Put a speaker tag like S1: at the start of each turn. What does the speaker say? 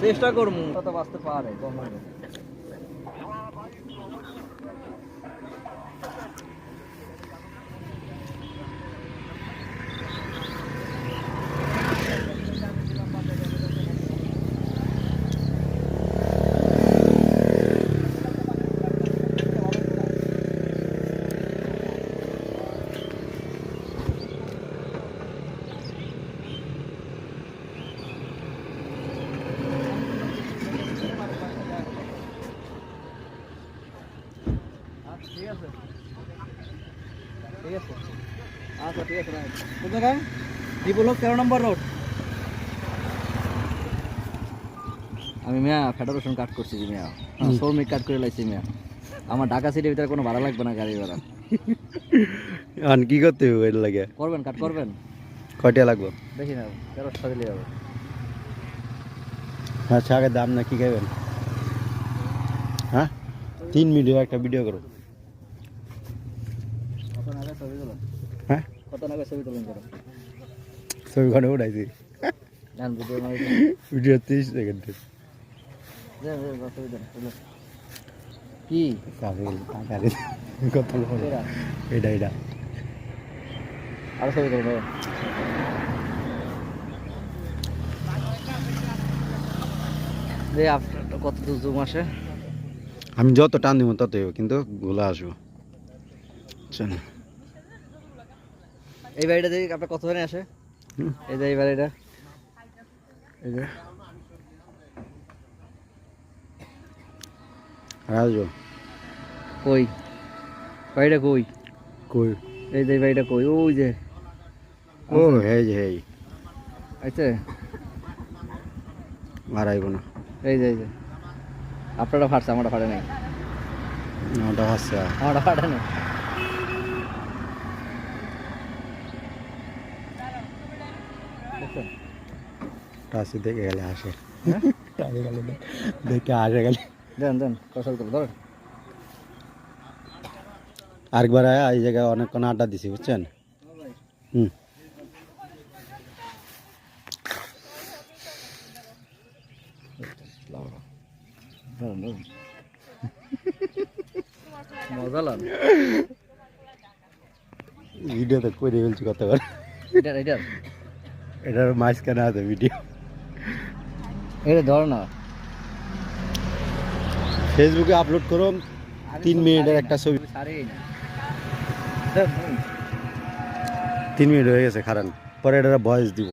S1: চেষ্টা করবো কত বাঁচতে পারে কম হবে। ঠিক আছে ঠিক আছে আচ্ছা ঠিক আছে কোন জায়গায় কি বললো 13 নম্বর রোড। আমি মিয়া ফেডারেশন কাট করছি যে মিয়া শ্রমিক কাট করে লাইছি মিয়া। আমার ঢাকা সিটির ভিতরে কোনো ভাড়া লাগবে না গাড়ি ভাড়া।
S2: আন কি করতে হবে এর লাগে
S1: করবেন কাট করবেন
S2: কয়টা লাগবে
S1: বেশি না 1300 দিলে যাবে।
S2: আচ্ছা আগে দাম না কি খাবেন হ্যাঁ 3 মিনিট একটা ভিডিও করো
S1: কত নাগাদ ছবি তুলেন
S2: হ্যাঁ
S1: কত নাগাদ ছবি তুলেন করো
S2: ছবি ঘরে উঠাইছি
S1: জান ভিডিও মারি
S2: ভিডিও 30 সেকেন্ডের
S1: দেন ছবি দেন কি
S2: কাকারে কত বড় এটা
S1: আর ছবি তুলেন যে আপনার কত জুম আসে
S2: আমি যত টান দিব তত কিন্তু গোলা আসবো চল
S1: এই বাড়িটা দেখি আপনার কত ধরে আসে এই যে এই বাড়িটা এই যে
S2: আসবো
S1: কই বাড়িটা কই
S2: কই
S1: এই যে এই বাড়িটা কই ওই যে
S2: ও হেই হেই
S1: আচ্ছা
S2: আর আইব না
S1: এই যে আপনারা ফাটছে আমারটা ফাটে নাই
S2: ওটা হাসছে
S1: আমারটা ফাটে নাই
S2: টাসি দেখে গেলে আসে দেখে আসে গেলে
S1: দেন কষাল করে ধরেন
S2: আরেকবার আয় এই জায়গায় অনেকক্ষণ আড্ডা দিছি বুঝছেন হুম
S1: মজা লাগে
S2: ভিডিও তো করে ফেলছি কতবার এটার মাঝখানে আছে ভিডিও
S1: এটা ধর না
S2: ফেসবুকে আপলোড করো 3 মিনিটের একটা ছবি 3 মিনিট হয়ে গেছে খারান পরে এটা ভয়েস দিব